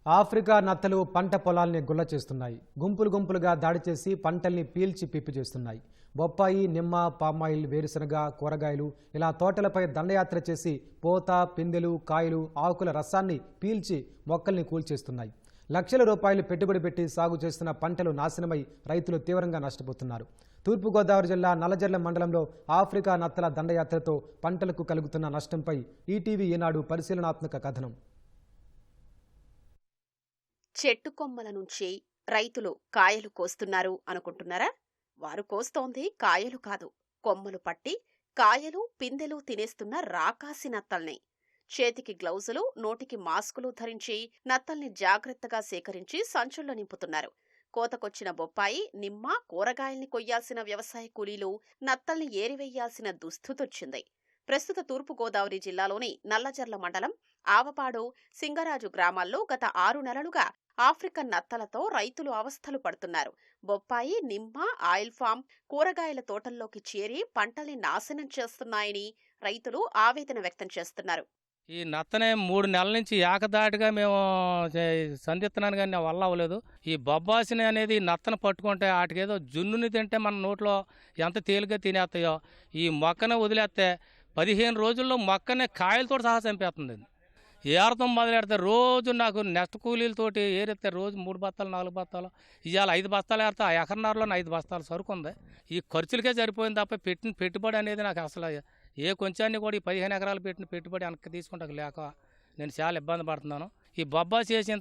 Africa నత్తలు పంట పొలాల్ని గుల్ల చేస్తున్నాయి. గుంపులు గుంపులుగా దాడి చేసి పంటల్ని పీల్చి పిప్పి చేస్తున్నాయి. బొప్పాయి, నిమ్మ, పామాయిల్, వేరుశనగ, కూరగాయలు ఇలా తోటలపై దండయాత్ర చేసి పోత, పిందెలు, కాయలు, ఆకుల రసాన్ని పీల్చి మొక్కల్ని కూల్చేస్తున్నాయి. లక్షల రూపాయలు పెట్టుబడి పెట్టి సాగు చేస్తున్న పంటలు నాశనమై రైతులు తీవ్రంగా నష్టపోతున్నారు. తూర్పుగోదావరి జిల్లా నల్లజర్ల మండలంలో ఆఫ్రికా నత్తల దండయాత్రతో పంటలకు కలుగుతున్న నష్టంపై ఈటీవీ ఈనాడు పరిశీలనాత్మక కథనం. చెట్టు కొమ్మల నుంచి రైతులు కాయలు కోస్తున్నారు అనుకుంటున్నారా? వారు కోస్తోంది కాయలు కాదు, కొమ్మలు పట్టి కాయలు పిందెలు తినేస్తున్న రాకాసి నత్తల్ని. చేతికి గ్లౌజులు, నోటికి మాస్కులు ధరించి నత్తల్ని జాగ్రత్తగా సేకరించి సంచుల్లో నింపుతున్నారు. కోతకొచ్చిన బొప్పాయి, నిమ్మ, కూరగాయల్ని కొయ్యాల్సిన వ్యవసాయ కూలీలు నత్తల్ని ఏరివెయ్యాల్సిన దుస్థితొచ్చింది. ప్రస్తుత తూర్పుగోదావరి జిల్లాలోని నల్లజర్ల మండలం ఆవపాడు, సింగరాజు గ్రామాల్లో గత 6 నెలలుగా ఆఫ్రికన్ నత్తలతో రైతులు అవస్థలు పడుతున్నారు. బొప్పాయి, నిమ్మ, ఆయిల్ ఫామ్, కూరగాయల తోటల్లోకి చేరి పంటల్ని నాశనం చేస్తున్నాయని రైతులు ఆవేదన వ్యక్తం చేస్తున్నారు. ఈ నత్తనే 3 నెలల నుంచి ఏకదాటిగా మేము సంధిస్తున్నాను కానీ నా వల్ల అవ్వలేదు. ఈ బొబ్బాసిని అనేది నత్తను పట్టుకుంటే వాటికేదో జున్నుని తింటే మన నోట్లో ఎంత తేలిగ్గా తినేస్తాయో, ఈ మొక్కనే వదిలేస్తే 15 రోజుల్లో మొక్కనే కాయలతో సహా చంపేస్తుంది. ఏరతం మొదలెడితే రోజు నాకు నెక్స్ట్ కూలీలతోటి ఏరిస్తే రోజు 3 బస్తాలు 4 బస్తాలు, ఇవాళ 5 బస్తాలు ఏరితే ఆ ఎకరన్నరలో 5 బస్తాలు సరుకు ఉంది. ఈ ఖర్చులకే సరిపోయింది తప్ప పెట్టిన పెట్టుబడి అనేది నాకు అసలు ఏ కొంచాన్ని కూడా ఈ 15 ఎకరాలు పెట్టిన పెట్టుబడి వెనక్కి తీసుకుంటాక లేక నేను చాలా ఇబ్బంది పడుతున్నాను. ఈ బొబ్బా చేసి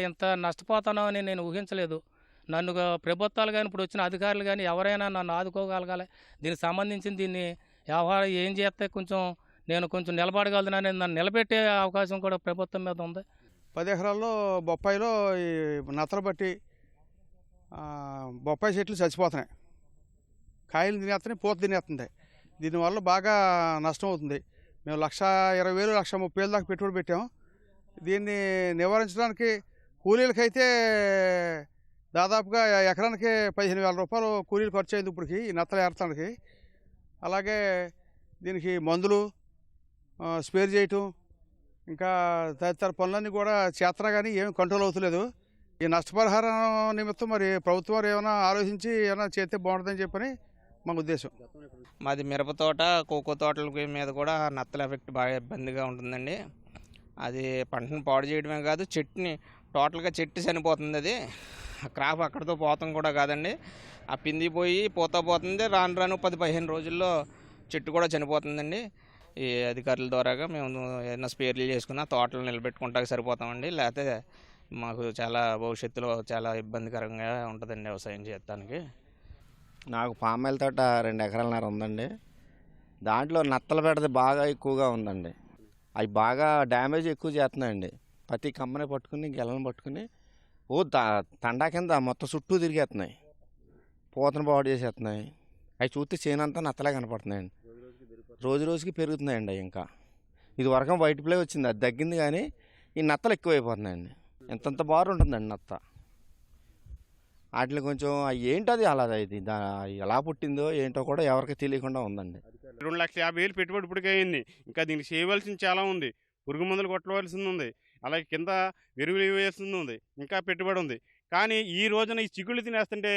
ఇంత నష్టపోతానో అని నేను ఊహించలేదు. నన్ను ప్రభుత్వాలు కానీ ఇప్పుడు వచ్చిన అధికారులు కానీ ఎవరైనా నన్ను ఆదుకోగలగాలి. దీనికి సంబంధించిన దీన్ని వ్యవహారం ఏం చేస్తే నేను కొంచెం నిలబడగలుగుతున్నాను. నన్ను నిలబెట్టే అవకాశం కూడా ప్రభుత్వం మీద ఉంది. 10 ఎకరాల్లో బొప్పాయిలో ఈ నత్తలు బట్టి బొప్పాయి చెట్లు చచ్చిపోతున్నాయి. కాయలు తినేస్తున్నాయి, పూత తినేస్తుంది. దీనివల్ల బాగా నష్టం అవుతుంది. మేము 1,20,000 1,30,000 దాకా పెట్టుబడి పెట్టాము. దీన్ని నివారించడానికి కూలీలకైతే దాదాపుగా ఎకరానికి 15,000 రూపాయలు కూలీలు ఖర్చు అయింది ఇప్పటికి ఈ నత్తలు ఏరటానికి. అలాగే దీనికి మందులు స్పేర్ చేయటం ఇంకా తదితర పనులన్నీ కూడా చేతనా కానీ ఏమి కంట్రోల్ అవుతలేదు. ఈ నష్టపరిహారం నిమిత్తం మరి ప్రభుత్వం వారు ఏమైనా ఆలోచించి ఏమైనా చేస్తే బాగుంటుందని చెప్పని మా ఉద్దేశం. మాది మిరప తోట, కోకో తోటల మీద కూడా నత్తల ఎఫెక్ట్ బాగా ఇబ్బందిగా ఉంటుందండి. అది పంటను పాడు చేయడమే కాదు, చెట్టుని టోటల్గా చెట్టు చనిపోతుంది. అది క్రాప్ అక్కడితో పోతాం కూడా కాదండి, ఆ పిండి పోయి పోతా పోతుంది. రాను 10-15 రోజుల్లో చెట్టు కూడా చనిపోతుందండి. ఈ అధికారుల ద్వారాగా మేము ఏదైనా స్పేర్లు చేసుకున్నా తోటలు నిలబెట్టుకుంటానికి సరిపోతామండి. లేకపోతే మాకు చాలా భవిష్యత్తులో చాలా ఇబ్బందికరంగా ఉంటుందండి వ్యవసాయం చేయడానికి. నాకు పామాయిల్ తోట 2 ఎకరాలన్నర ఉందండి. దాంట్లో నత్తల బెడద బాగా ఎక్కువగా ఉందండి. అవి బాగా డ్యామేజ్ ఎక్కువ చేస్తున్నాయండి. ప్రతి కమ్మని పట్టుకుని గెలను పట్టుకుని తండా కింద మొత్తం చుట్టూ తిరిగేస్తున్నాయి, పూతను పాడు చేసేస్తున్నాయి. అవి చూస్తే చేనంతా నత్తలే కనపడుతున్నాయండి. రోజు రోజుకి పెరుగుతున్నాయండి. అవి ఇంకా ఇది వరకు వైట్ ప్లే వచ్చింది, అది తగ్గింది, కానీ ఈ నత్తలు ఎక్కువైపోతున్నాయండి. ఎంతంత బారు ఉంటుందండి నత్త. వాటిని కొంచెం ఏంటది అలా ఇది ఎలా పుట్టిందో ఏంటో కూడా ఎవరికి తెలియకుండా ఉందండి. 2,50,000 పెట్టుబడి ఇప్పటికే అయింది. ఇంకా దీనికి చేయవలసింది చాలా ఉంది. పురుగు మందులు కొట్టవలసింది ఉంది, అలాగే కింద ఎరువులు వేయాల్సింది ఉంది, ఇంకా పెట్టుబడి ఉంది. కానీ ఈ రోజున ఈ చిగుళ్ళు తినేస్తుంటే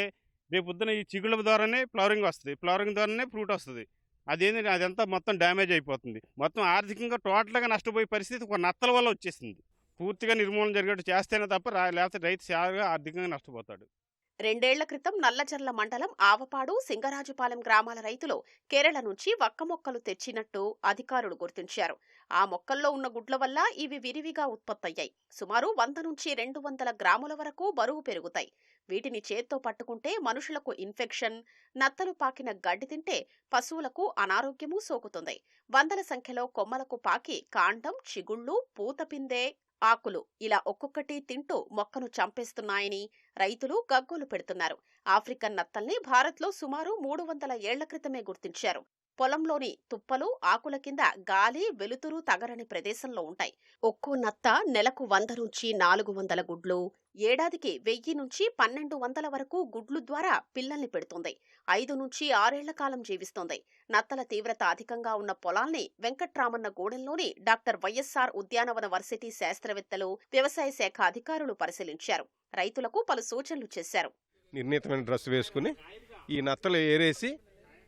రేపు పొద్దున ఈ చిగుళ్ళ ద్వారానే ఫ్లవరింగ్ వస్తుంది, ఫ్లవరింగ్ ద్వారానే ఫ్రూట్ వస్తుంది. అదేంటంటే అదంతా మొత్తం డ్యామేజ్ అయిపోతుంది. మొత్తం ఆర్థికంగా టోటల్గా నష్టపోయే పరిస్థితి ఒక నత్తల వల్ల వచ్చేసింది. పూర్తిగా నిర్మూలన జరిగేట్టు చేస్తేనే తప్ప లేకపోతే రైతు చాలా ఆర్థికంగా నష్టపోతాడు. 2 ఏళ్ల క్రితం నల్లజర్ల మండలం ఆవపాడు, సింగరాజుపాలెం గ్రామాల రైతులు కేరళ నుంచి వక్క మొక్కలు తెచ్చినట్టు అధికారులు గుర్తించారు. ఆ మొక్కల్లో ఉన్న గుడ్ల వల్ల ఇవి విరివిగా ఉత్పత్తయ్యాయి. సుమారు 100 నుంచి 200 గ్రాముల వరకు బరువు పెరుగుతాయి. వీటిని చేత్తో పట్టుకుంటే మనుషులకు ఇన్ఫెక్షన్, నత్తలు పాకిన గడ్డి తింటే పశువులకు అనారోగ్యమూ సోకుతుంది. వందల సంఖ్యలో కొమ్మలకు పాకి కాండం, చిగుళ్ళు, పూతపిందే, ఆకులు ఇలా ఒక్కొక్కటి తింటూ మొక్కను చంపేస్తున్నాయని రైతులు గగ్గోలు పెడుతున్నారు. ఆఫ్రికన్ నత్తల్ని భారత్లో సుమారు 300 ఏళ్ల క్రితమే గుర్తించారు. పొలంలోని తుప్పలు, ఆకుల కింద గాలి, వెలుతురు తగరని ప్రదేశంలో ఉంటాయి. ఒక్కో నత్త నెలకు 100 నుంచి 400 గుడ్లు, ఏడాదికి 1000 నుంచి 1200 వరకు గుడ్లు ద్వారా పిల్లల్ని పెడుతుంది. 5 నుంచి 6 ఏళ్ల కాలం జీవిస్తోంది. నత్తల తీవ్రత అధికంగా ఉన్న పొలాల్ని వెంకట్రామన్న గూడెంలోని డాక్టర్ వైఎస్ఆర్ ఉద్యానవన వర్సిటీ శాస్త్రవేత్తలు, వ్యవసాయ శాఖ అధికారులు పరిశీలించారు. రైతులకు పలు సూచనలు చేశారు. నిర్ణీతమైన డ్రెస్ వేసుకుని ఈ నత్తలు ఏరేసి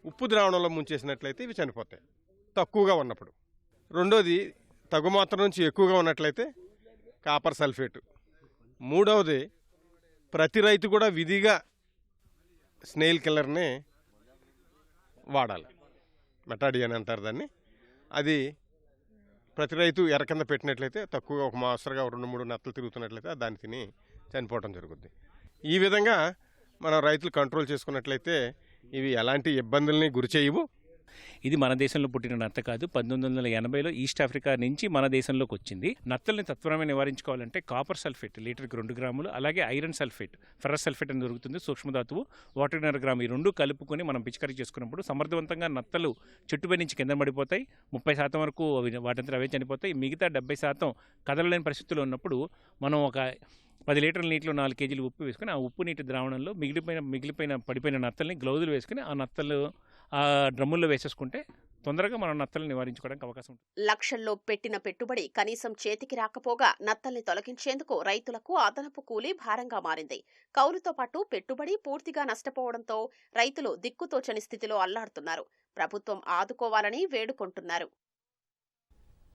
ఉప్పు ద్రావణంలో ముంచేసినట్లయితే ఇవి చనిపోతాయి తక్కువగా ఉన్నప్పుడు. రెండోది తగుమాత్రం నుంచి ఎక్కువగా ఉన్నట్లయితే కాపర్ సల్ఫేటు. మూడవది ప్రతి రైతు కూడా విధిగా స్నేల్ కిల్లర్ని వాడాలి. మెటాడియన్ అంటారు దాన్ని. అది ప్రతి రైతు ఎర కింద పెట్టినట్లయితే తక్కువగా ఒక మాసరుగా 2-3 నత్తలు తిరుగుతున్నట్లయితే దాన్ని తిని చనిపోవడం జరుగుద్ది. ఈ విధంగా మనం రైతులు కంట్రోల్ చేసుకున్నట్లయితే ఇవి ఎలాంటి ఇబ్బందుల్ని గురి చేయవు. ఇది మన దేశంలో పుట్టిన నత్త కాదు. 1980లో ఈస్ట్ ఆఫ్రికా నుంచి మన దేశంలోకి వచ్చింది. నత్తల్ని తత్వరమే నివారించుకోవాలంటే కాపర్ సల్ఫేట్ లీటర్కి 2 గ్రాములు, అలాగే ఐరన్ సల్ఫేట్, ఫెర్రస్ సల్ఫేట్ అని దొరుకుతుంది, సూక్ష్మధాతువు 1.5 గ్రాము. ఈ 2 కలుపుకొని మనం పిచికారీ చేసుకున్నప్పుడు సమర్థవంతంగా నత్తలు చెట్టుపై నుంచి కింద పడిపోతాయి. 30% వరకు వాటంతా అవే చనిపోతాయి. మిగతా 70% కదలలేని పరిస్థితుల్లో ఉన్నప్పుడు మనం ఒక 10 లీటర్ల నీటిలో 4 కేజీలు ఉప్పు వేసుకుని ఆ ఉప్పు నీటి ద్రావణంలో మిగిలిపోయిన పడిపోయిన నత్తల్ని గ్లౌజులు వేసుకుని ఆ నత్తలు ఆ డ్రమ్ముల్లో వేసేసుకుంటే తొందరగా మనం నత్తలు నివారించుకోవడానికి అవకాశం ఉంటుంది. లక్షల్లో పెట్టిన పెట్టుబడి కనీసం చేతికి రాకపోగా నత్తల్ని తొలగించేందుకు రైతులకు అదనపు కూలీ భారంగా మారింది. కౌలుతో పాటు పెట్టుబడి పూర్తిగా నష్టపోవడంతో రైతులు దిక్కుతోచని స్థితిలో అల్లాడుతున్నారు. ప్రభుత్వం ఆదుకోవాలని వేడుకుంటున్నారు.